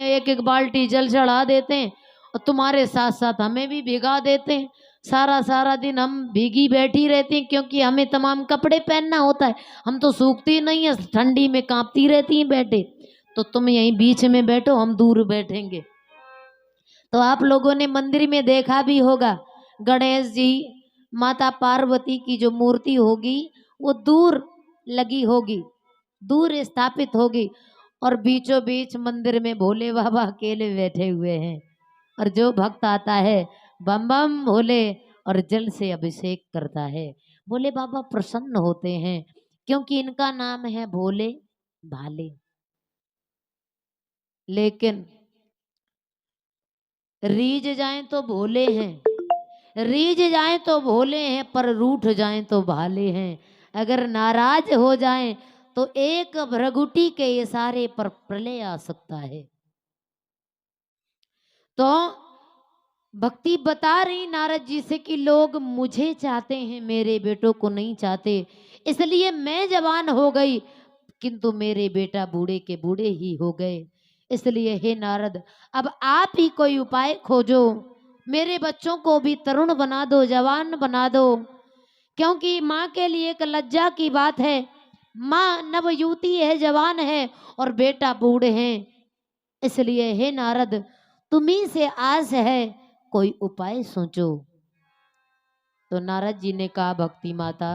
एक एक बाल्टी जल चढ़ा देते हैं और तुम्हारे साथ साथ हमें भी भिगा देते हैं। सारा सारा दिन हम भीगी बैठी रहती हैं क्योंकि हमें तमाम कपड़े पहनना होता है। हम तो सूखती नहीं है, ठंडी में कांपती रहती हैं बैठे। तो तुम यहीं बीच में बैठो, हम दूर बैठेंगे। तो आप लोगों ने मंदिर में देखा भी होगा, गणेश जी, माता पार्वती की जो मूर्ति होगी वो दूर लगी होगी, दूर स्थापित होगी, और बीचों बीच मंदिर में भोले बाबा अकेले बैठे हुए हैं। और जो भक्त आता है बम बम भोले और जल से अभिषेक करता है, भोले बाबा प्रसन्न होते हैं क्योंकि इनका नाम है भोले भाले। लेकिन रीझ जाएं तो भोले हैं, रीझ जाएं तो भोले हैं, पर रूठ जाएं तो भाले हैं। अगर नाराज हो जाएं तो एक भ्रगुटी के इशारे पर प्रलय आ सकता है। तो भक्ति बता रही नारद जी से कि लोग मुझे चाहते हैं, मेरे बेटों को नहीं चाहते, इसलिए मैं जवान हो गई किंतु मेरे बेटा बूढ़े के बूढ़े ही हो गए। इसलिए हे नारद, अब आप ही कोई उपाय खोजो, मेरे बच्चों को भी तरुण बना दो, जवान बना दो। क्योंकि माँ के लिए एक लज्जा की बात है, माँ नवयुवती है, जवान है, और बेटा बूढ़े हैं। इसलिए हे नारद, तुम्ही से आस है, कोई उपाय सोचो। तो नारद जी ने कहा, भक्ति माता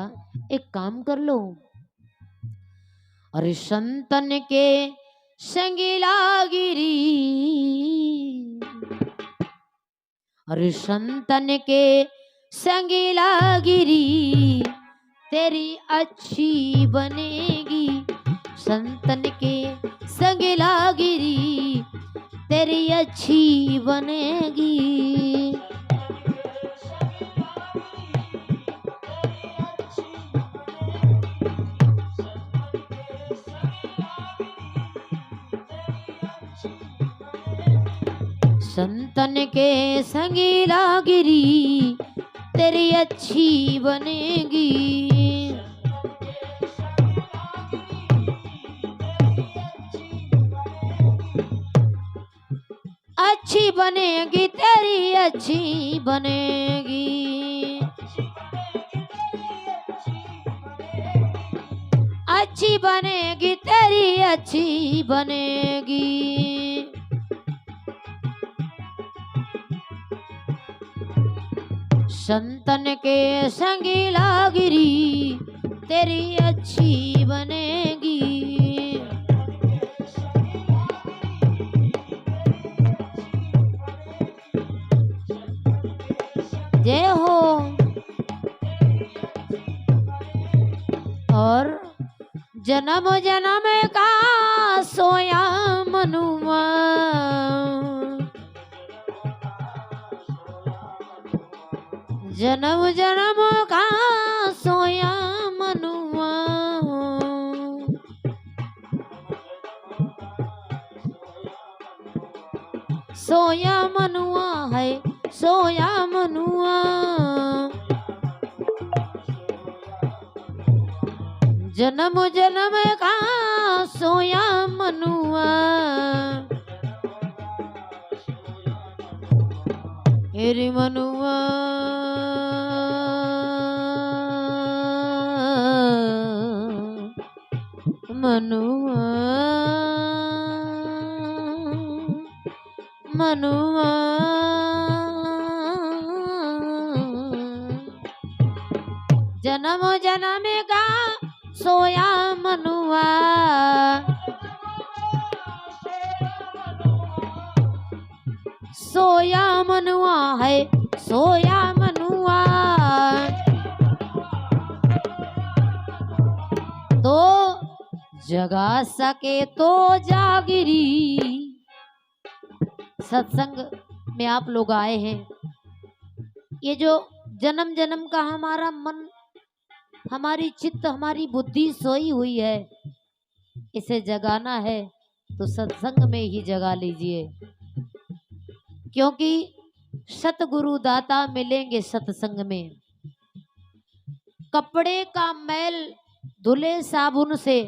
एक काम कर लो, अरे संतन के संगिला गिरी, अरे संतन के संगिला गिरी तेरी अच्छी बनेगी, संतन के संगिला गिरी तेरी अच्छी बनेगी। संतन के संगीला गिरी तेरी अच्छी बनेगी, अच्छी बनेगी तेरी अच्छी बनेगी, अच्छी बनेगी तेरी अच्छी बनेगी। संतन के संगीला गिरी तेरी अच्छी बनेगी। जय हो। और जन्म जन्म का सोया मनुआ, जन्म जन्म का सोया मनुआ, सोया मनुआ है, सोया मनुआ, जन्म जन्म का सोया मनुआ। हेरी मनुआ मनुआ मनुआ, जन्म जन्म का सोया मनुआ, सोया मनुआ है, सोया मनुआ। तो जगा सके तो जागिरी। सत्संग में आप लोग आए हैं, ये जो जन्म जन्म का हमारा मन, हमारी चित्त, हमारी बुद्धि सोई हुई है, इसे जगाना है तो सत्संग में ही जगा लीजिए। क्योंकि सतगुरु दाता मिलेंगे सत्संग में। कपड़े का मैल धुले साबुन से,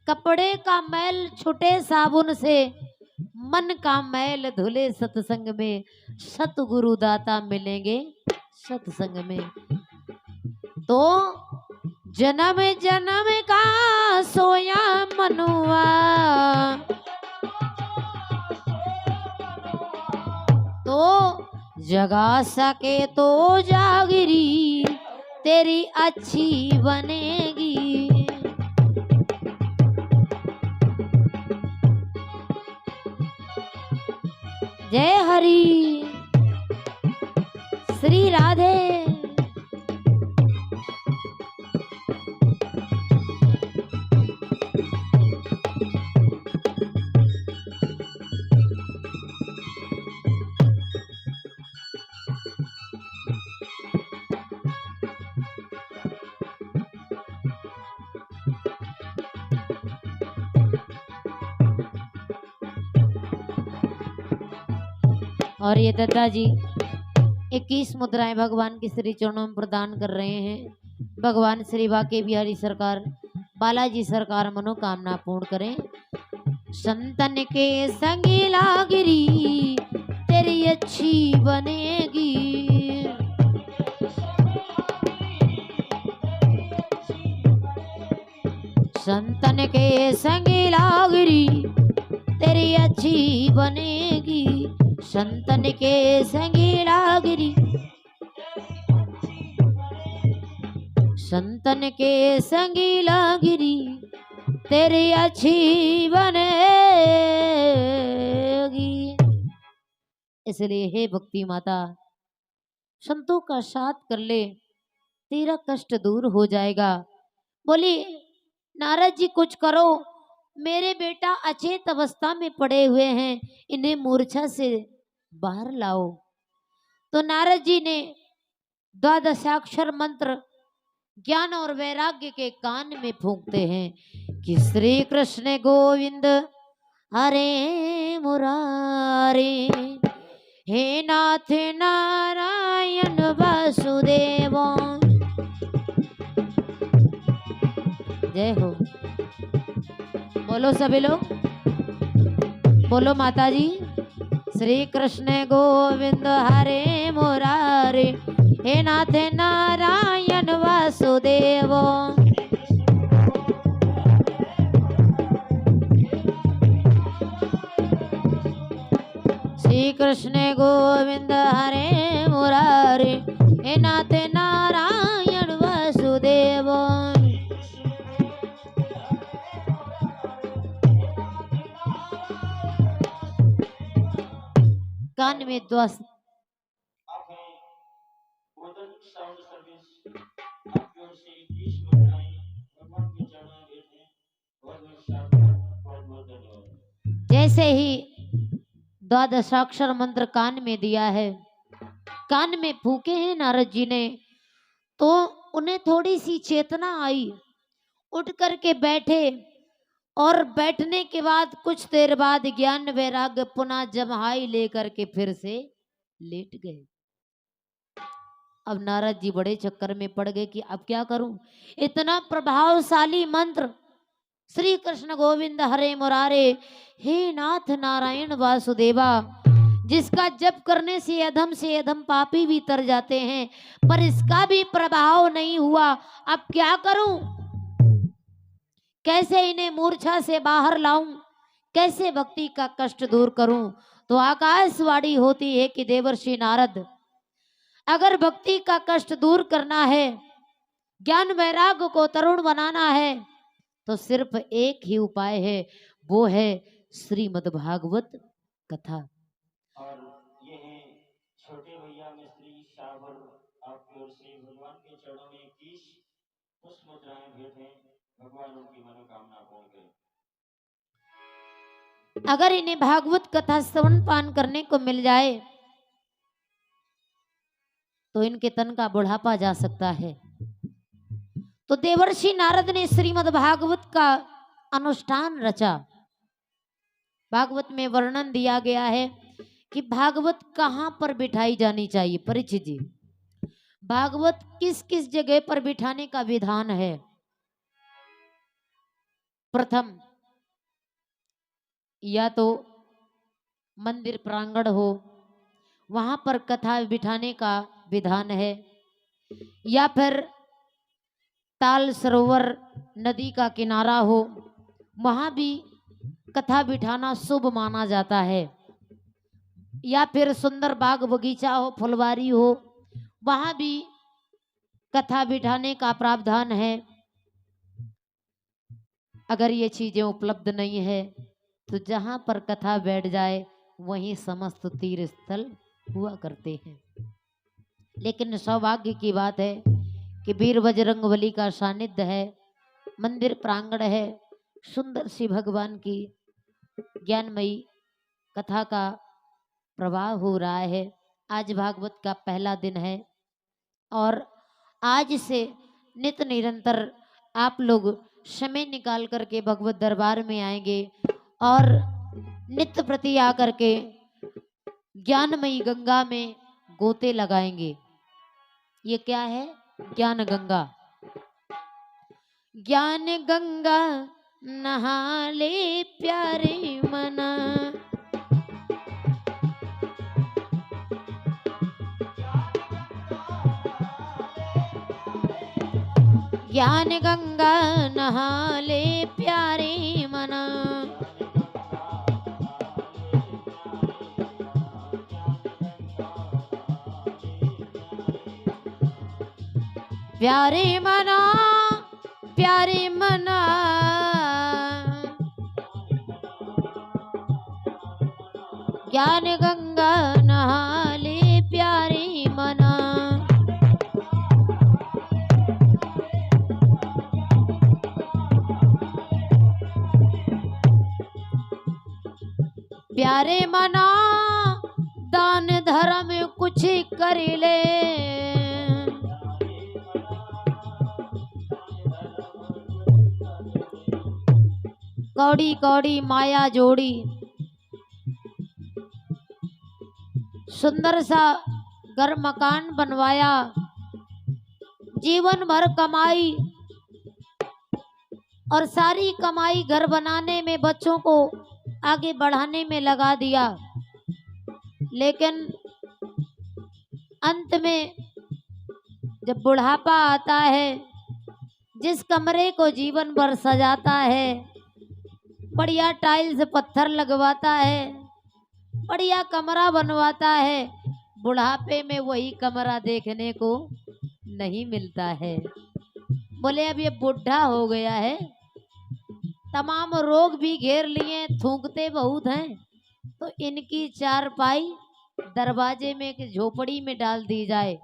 कपड़े का मैल छुटे साबुन से, मन का मैल धुले सत्संग में, सतगुरु दाता मिलेंगे सत्संग में। तो जन्म जन्म का सोया मनुआ, तो जगा सके तो जागरी तेरी अच्छी बनेगी। जय हरि श्री राधे। और ये दत्ता जी 21 मुद्राएं भगवान के श्री चरणों में प्रदान कर रहे हैं। भगवान श्री बाके बिहारी सरकार, बालाजी सरकार मनोकामना पूर्ण करें। संतन के संगी लागिरी तेरी अच्छी बनेगी। संतन के संगी लागिरी तेरी अच्छी बनेगी। संतन के संगी लागिरी, संतन के संगी लागिरी तेरी अच्छी बनेगी। इसलिए हे भक्ति माता, संतों का साथ कर ले, तेरा कष्ट दूर हो जाएगा। बोली नारद जी कुछ करो, मेरे बेटा अचेत अवस्था में पड़े हुए हैं, इन्हें मूर्छा से बाहर लाओ। तो नारद जी ने द्वादशाक्षर मंत्र ज्ञान और वैराग्य के कान में फूंकते हैं कि श्री कृष्ण गोविंद हरे मुरारे, हे नाथ नारायण वासुदेव। जय हो। बोलो सभी लोग, बोलो माता जी। श्री कृष्ण गोविंद हरे मुरारे, हे नाथ नारायण वासुदेव। श्री कृष्ण गोविंद हरे मुरारे, हे नाथ नारायण वासुदेव। कान में द्वास जैसे ही द्वादशाक्षर मंत्र कान में दिया है, कान में फूके हैं नारद जी ने, तो उन्हें थोड़ी सी चेतना आई, उठ करके बैठे और बैठने के बाद कुछ देर बाद ज्ञान वैराग्य पुनः जमहाई लेकर के फिर से लेट गए। अब नारद जी बड़े चक्कर में पड़ गए कि अब क्या करूं। इतना प्रभावशाली मंत्र श्री कृष्ण गोविंद हरे मुरारे, हे नाथ नारायण वासुदेवा, जिसका जप करने से अधम पापी भी तर जाते हैं, पर इसका भी प्रभाव नहीं हुआ। अब क्या करूं, कैसे इन्हें मूर्छा से बाहर लाऊं, कैसे भक्ति का कष्ट दूर करूं। तो आकाशवाणी होती है कि देवर्षि नारद, अगर भक्ति का कष्ट दूर करना है, ज्ञान वैराग्य को तरुण बनाना है, तो सिर्फ एक ही उपाय है, वो है श्रीमद् भागवत कथा। और ये है छोटे भैया मिस्त्री शाहबर, आपकी ओर से भगवान के चरणों में 21 पुष्प मुद्राएं भेंट हैं। भगवान उनकी मनोकामना पूर्ण करें। अगर इन्हें भागवत कथा श्रवण पान करने को मिल जाए तो इनके तन का बुढ़ापा जा सकता है। तो देवर्षि नारद ने श्रीमद् भागवत का अनुष्ठान रचा। भागवत में वर्णन दिया गया है कि भागवत कहां पर बिठाई जानी चाहिए। परीक्षित जी, भागवत किस किस जगह पर बिठाने का विधान है। प्रथम, या तो मंदिर प्रांगण हो, वहां पर कथा बिठाने का विधान है, या फिर ताल सरोवर नदी का किनारा हो, वहां भी कथा बिठाना शुभ माना जाता है। या फिर सुंदर बाग बगीचा हो, फुलवारी हो, वहां भी कथा बिठाने का प्रावधान है। अगर ये चीजें उपलब्ध नहीं है तो जहां पर कथा बैठ जाए वहीं समस्त तीर्थ स्थल हुआ करते हैं। लेकिन सौभाग्य की बात है कि वीर बजरंगबली का सानिध्य है, मंदिर प्रांगण है, सुंदर सी भगवान की ज्ञानमयी कथा का प्रवाह हो रहा है। आज भागवत का पहला दिन है और आज से नित निरंतर आप लोग समय निकाल करके भगवत दरबार में आएंगे और नित्य प्रति आकर के ज्ञानमयी गंगा में गोते लगाएंगे। ये क्या है? ज्ञान गंगा। ज्ञान गंगा नहा ले प्यारे मना, ज्ञान गंगा नहा ले प्यारे मना, प्यारे मना प्यारे मना, ज्ञान गंगा नहा ले प्यारे मना। प्यारे मना दान धर्म कुछ कर ले, कौड़ी कौड़ी माया जोड़ी, सुंदर सा घर मकान बनवाया, जीवन भर कमाई और सारी कमाई घर बनाने में, बच्चों को आगे बढ़ाने में लगा दिया, लेकिन अंत में जब बुढ़ापा आता है, जिस कमरे को जीवन भर सजाता है, बढ़िया टाइल्स पत्थर लगवाता है, बढ़िया कमरा बनवाता है, बुढ़ापे में वही कमरा देखने को नहीं मिलता है। बोले अब ये बुढ़ा हो गया है, तमाम रोग भी घेर लिए, थूकते बहुत हैं, तो इनकी चारपाई दरवाजे में एक झोपड़ी में डाल दी जाए,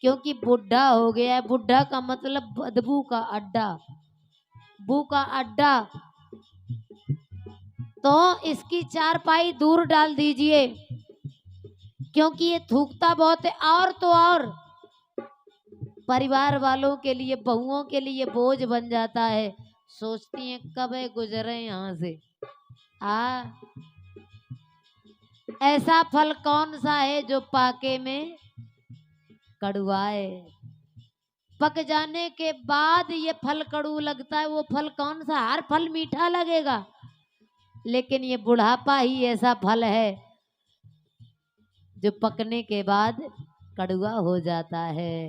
क्योंकि बुढ़ा हो गया है। बुढ़ा का मतलब बदबू का अड्डा, बू का अड्डा, तो इसकी चारपाई दूर डाल दीजिए, क्योंकि ये थूकता बहुत है। और तो और परिवार वालों के लिए, बहुओं के लिए बोझ बन जाता है, सोचती हैं कब है गुजरे यहाँ से। ऐसा फल कौन सा है जो पाके में कड़ुआए? पक जाने के बाद ये फल कड़ू लगता है, वो फल कौन सा? हर फल मीठा लगेगा, लेकिन ये बुढ़ापा ही ऐसा फल है जो पकने के बाद कड़ुआ हो जाता है।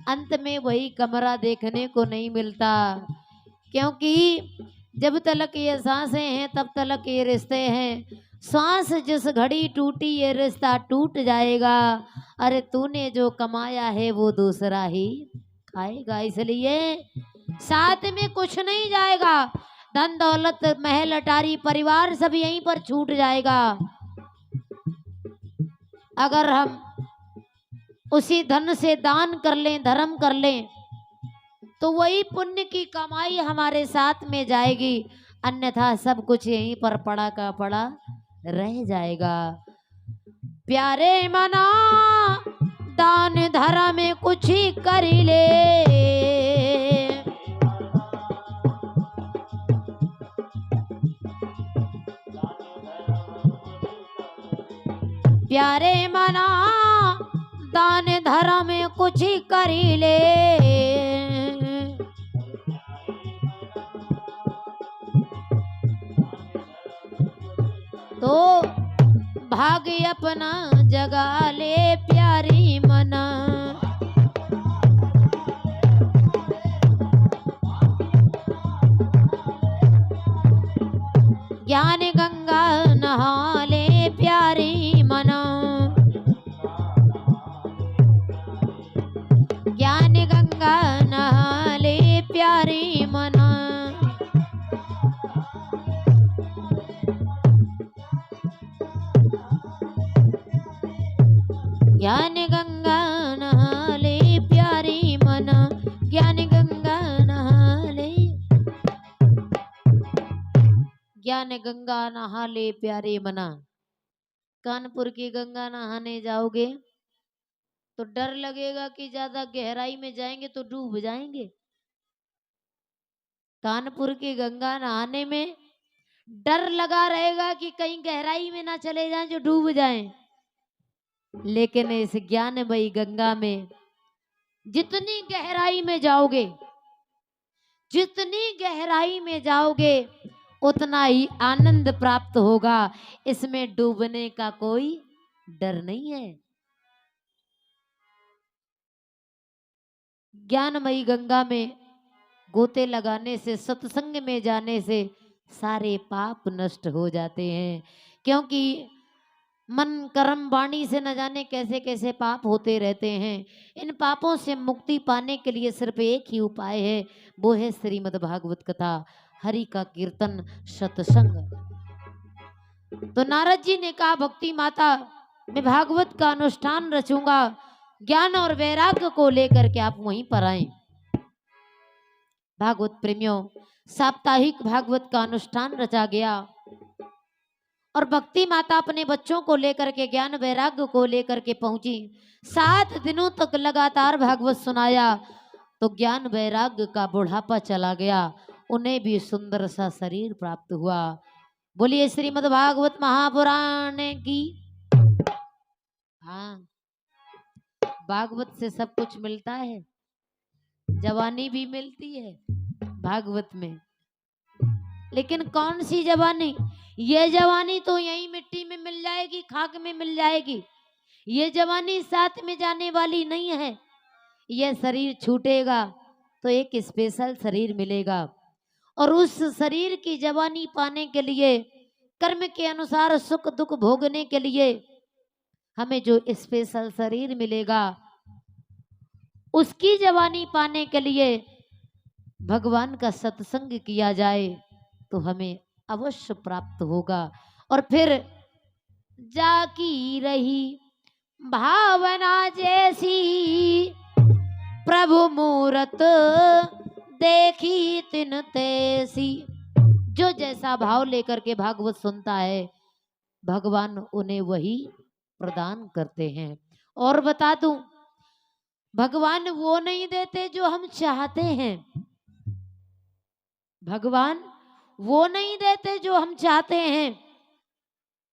अंत में वही कमरा देखने को नहीं मिलता, क्योंकि जब तलक ये सांसें हैं तब तलक ये रिश्ते हैं। सांस जिस घड़ी टूटी ये रिश्ता टूट जाएगा। अरे तूने जो कमाया है वो दूसरा ही खाएगा, इसलिए साथ में कुछ नहीं जाएगा। धन दौलत महल अटारी परिवार सब यहीं पर छूट जाएगा। अगर हम उसी धन से दान कर लें, धर्म कर लें, तो वही पुण्य की कमाई हमारे साथ में जाएगी, अन्यथा सब कुछ यहीं पर पड़ा का पड़ा रह जाएगा। प्यारे मना दान धर्म में कुछ ही कर ले, प्यारे मना दान धर्म में कुछ ही कर ले, तो भाग्य अपना जगा ले प्यारी मना। ज्ञान गंगा नहा ले प्यारी मना। ज्ञान गंगा नहा ले प्यारी मना। ज्ञान गंगा नहा ले प्यारी मना। ज्ञान गंगा नहा ले। ज्ञान गंगा नहा ले प्यारे मना। कानपुर की गंगा नहाने जाओगे तो डर लगेगा कि ज्यादा गहराई में जाएंगे तो डूब जाएंगे। कानपुर की गंगा नहाने में डर लगा रहेगा कि कहीं गहराई में ना चले जाएं जो डूब जाएं। लेकिन इस ज्ञानमयी गंगा में जितनी गहराई में जाओगे, जितनी गहराई में जाओगे उतना ही आनंद प्राप्त होगा। इसमें डूबने का कोई डर नहीं है। ज्ञानमयी गंगा में गोते लगाने से, सत्संग में जाने से सारे पाप नष्ट हो जाते हैं। क्योंकि मन कर्म वाणी से न जाने कैसे कैसे पाप होते रहते हैं। इन पापों से मुक्ति पाने के लिए सिर्फ एक ही उपाय है, वो है श्रीमद् भागवत कथा, हरि का कीर्तन, सत्संग। तो नारद जी ने कहा, भक्ति माता मैं भागवत का अनुष्ठान रचूंगा, ज्ञान और वैराग्य को लेकर के आप वहीं पर आए। भागवत प्रेमियों, साप्ताहिक भागवत का अनुष्ठान रचा गया और भक्ति माता अपने बच्चों को लेकर के, ज्ञान वैराग्य को लेकर के पहुंची। 7 दिनों तक लगातार भागवत सुनाया तो ज्ञान वैराग्य का बुढ़ापा चला गया, उन्हें भी सुंदर सा शरीर प्राप्त हुआ। बोलिए श्रीमद् भागवत महापुराण की। हाँ, भागवत से सब कुछ मिलता है, जवानी भी मिलती है भागवत में। लेकिन कौन सी जवानी? ये जवानी तो यही मिट्टी में मिल जाएगी, खाक में मिल जाएगी। ये जवानी साथ में जाने वाली नहीं है। ये शरीर छूटेगा तो एक स्पेशल शरीर मिलेगा, और उस शरीर की जवानी पाने के लिए, कर्म के अनुसार सुख दुख भोगने के लिए हमें जो स्पेशल शरीर मिलेगा, उसकी जवानी पाने के लिए भगवान का सत्संग किया जाए तो हमें अवश्य प्राप्त होगा। और फिर जाकी रही भावना जैसी, प्रभु मूरत देखी तिन तैसी। जो जैसा भाव लेकर के भागवत सुनता है, भगवान उन्हें वही प्रदान करते हैं। और बता दूं, भगवान वो नहीं देते जो हम चाहते हैं। भगवान वो नहीं देते जो हम चाहते हैं।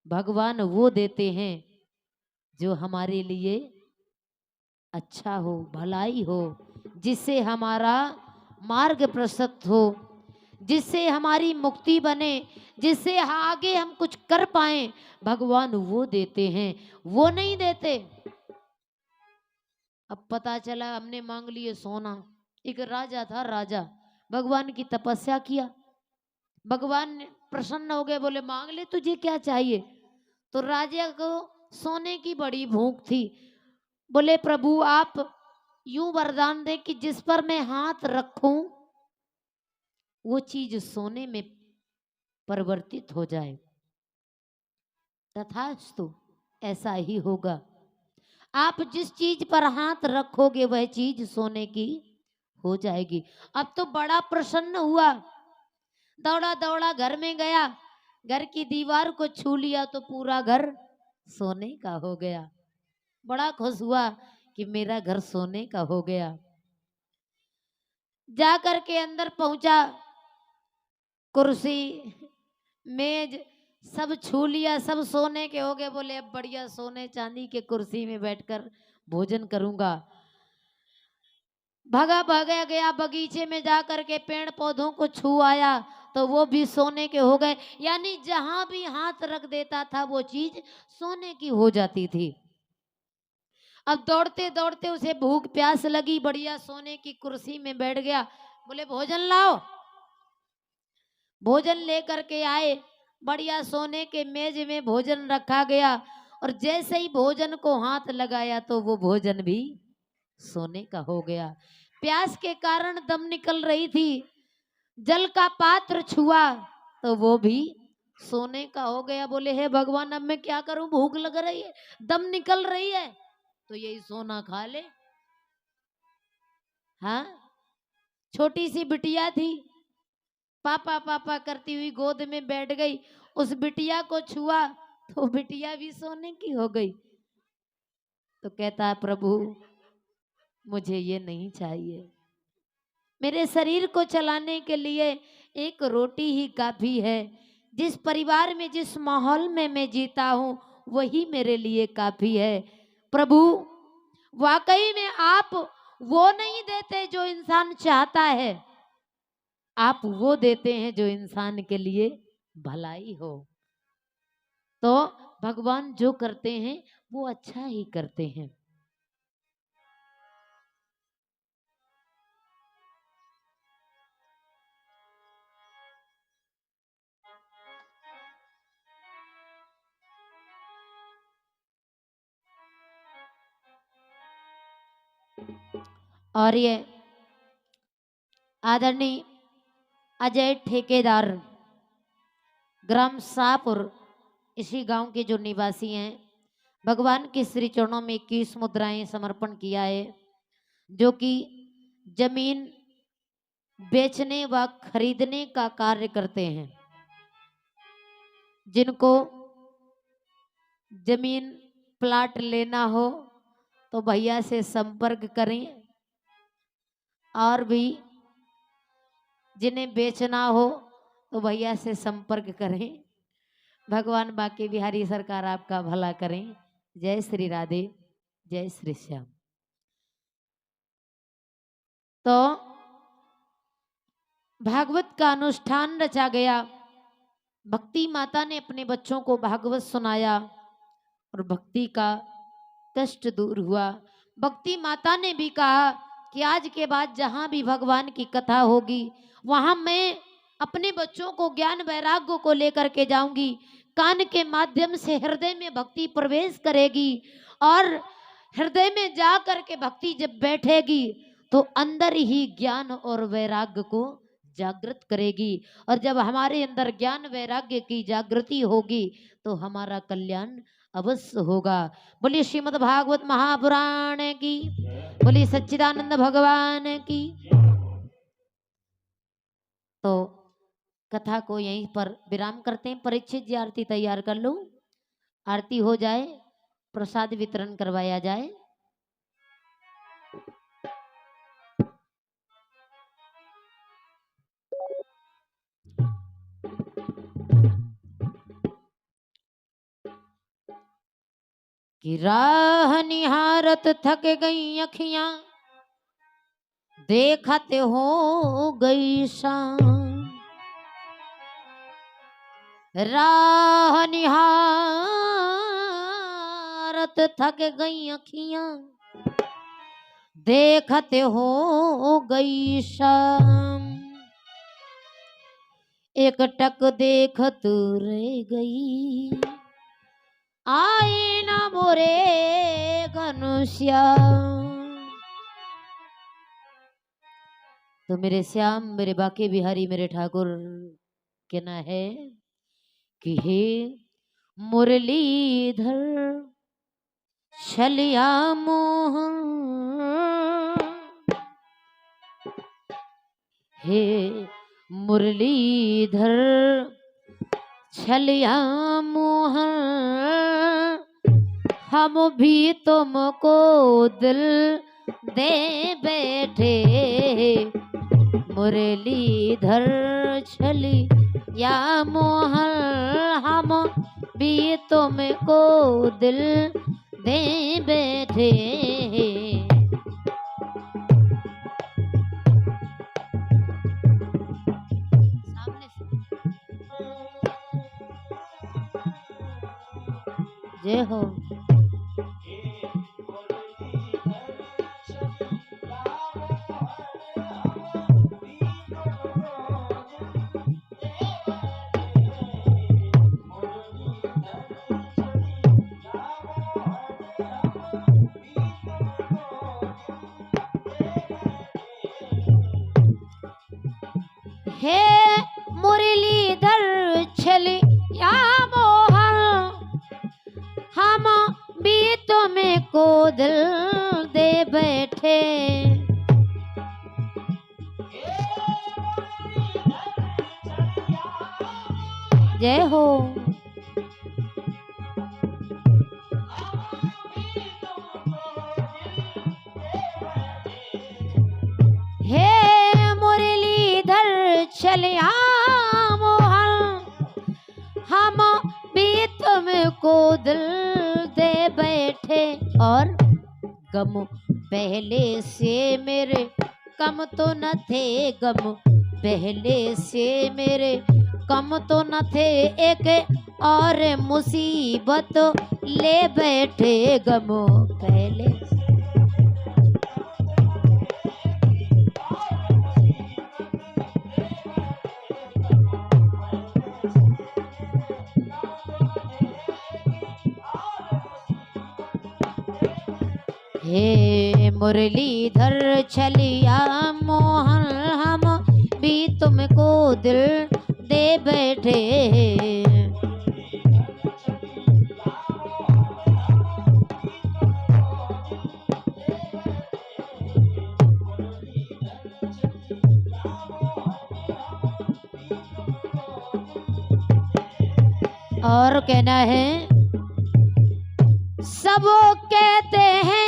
भगवान वो देते हैं जो हमारे लिए अच्छा हो, भलाई हो, जिससे हमारा मार्ग प्रशस्त हो, जिससे हमारी मुक्ति बने, जिससे आगे हम कुछ कर पाए। भगवान वो देते हैं, वो नहीं देते। अब पता चला हमने मांग लिए सोना। एक राजा था, राजा भगवान की तपस्या किया, भगवान प्रसन्न हो गए, बोले मांग ले तुझे क्या चाहिए। तो राजा को सोने की बड़ी भूख थी। बोले प्रभु आप यूं वरदान दे कि जिस पर मैं हाथ रखूं वो चीज सोने में परिवर्तित हो जाए। तथास्तु, ऐसा ही होगा। आप जिस चीज पर हाथ रखोगे वह चीज सोने की हो जाएगी। अब तो बड़ा प्रसन्न हुआ, दौड़ा दौड़ा घर में गया, घर की दीवार को छू लिया तो पूरा घर सोने का हो गया। बड़ा खुश हुआ कि मेरा घर सोने का हो गया। जा कर के अंदर पहुंचा, कुर्सी मेज सब छू लिया, सब सोने के हो गए। बोले अब बढ़िया सोने चांदी के कुर्सी में बैठकर भोजन करूंगा। भगा भगा गया बगीचे में, जा करके पेड़ पौधों को छू आया तो वो भी सोने के हो गए। यानी जहां भी हाथ रख देता था वो चीज सोने की हो जाती थी। अब दौड़ते दौड़ते उसे भूख प्यास लगी, बढ़िया सोने की कुर्सी में बैठ गया। बोले भोजन लाओ। भोजन लेकर के आए, बढ़िया सोने के मेज में भोजन रखा गया। और जैसे ही भोजन को हाथ लगाया तो वो भोजन भी सोने का हो गया। प्यास के कारण दम निकल रही थी, जल का पात्र छुआ तो वो भी सोने का हो गया। बोले हे भगवान, अब मैं क्या करूं, भूख लग रही है, दम निकल रही है, तो यही सोना खा ले। हाँ, छोटी सी बिटिया थी, पापा पापा करती हुई गोद में बैठ गई। उस बिटिया को छुआ तो बिटिया भी सोने की हो गई। तो कहता प्रभु मुझे ये नहीं चाहिए, मेरे शरीर को चलाने के लिए एक रोटी ही काफी है। जिस परिवार में जिस माहौल में मैं जीता हूँ वही मेरे लिए काफी है। प्रभु वाकई में आप वो नहीं देते जो इंसान चाहता है, आप वो देते हैं जो इंसान के लिए भलाई हो। तो भगवान जो करते हैं वो अच्छा ही करते हैं। और ये आदरणीय अजय ठेकेदार ग्राम शाहपुर, इसी गांव के जो निवासी हैं, भगवान के श्री चरणों में 21 मुद्राएं समर्पण किया है, जो कि जमीन बेचने व खरीदने का कार्य करते हैं। जिनको जमीन प्लाट लेना हो तो भैया से संपर्क करें, और भी जिन्हें बेचना हो तो भैया से संपर्क करें। भगवान बांके बिहारी सरकार आपका भला करें। जय श्री राधे, जय श्री श्याम। तो भागवत का अनुष्ठान रचा गया। भक्ति माता ने अपने बच्चों को भागवत सुनाया और भक्ति का कष्ट दूर हुआ। भक्ति माता ने भी कहा कि आज के बाद जहां भी भगवान की कथा होगी वहां मैं अपने बच्चों को ज्ञान वैराग्य को लेकर के जाऊंगी। कान के माध्यम से हृदय में भक्ति प्रवेश करेगी और हृदय में जा करके भक्ति जब बैठेगी तो अंदर ही ज्ञान और वैराग्य को जागृत करेगी। और जब हमारे अंदर ज्ञान वैराग्य की जागृति होगी तो हमारा कल्याण अवश्य होगा। बोलिए श्रीमद् भागवत महापुराण की, बोलिए सच्चिदानंद भगवान की। तो कथा को यहीं पर विराम करते हैं। परीक्षित जी आरती तैयार कर लो, आरती हो जाए, प्रसाद वितरण करवाया जाए। कि राह निहारत थक गई अखियां, देखते हो गई शाम। राह निहारत थक गई अखियां, देखते हो गई शाम। एक टक देखत रह गई, आए ना मोरे घनश्याम। तो मेरे श्याम, मेरे बाके बिहारी, मेरे ठाकुर कहना है कि हे मुरलीधर छलिया मोहन, हे मुरलीधर छलिया मोहन, हम भी तुमको दिल दे बैठे। मुरलीधर छलिया मोहन, हम भी तुमको दिल दे बैठे। सामने से जय हो। हे मुरलीधर छलिया मोहन, हम भी तुम्हें को दिल दे बैठे। जय हो। हे मुरलीधर छलिया मोहन, हम भी तुमको दिल दे बैठे। और गम पहले से मेरे कम तो न थे, गम पहले से मेरे कम तो न थे, एक और मुसीबत ले बैठे। गम पहले हे मुरलीधर छलिया मोहन, हम भी तुमको दिल दे बैठे। और कहना है, सब कहते हैं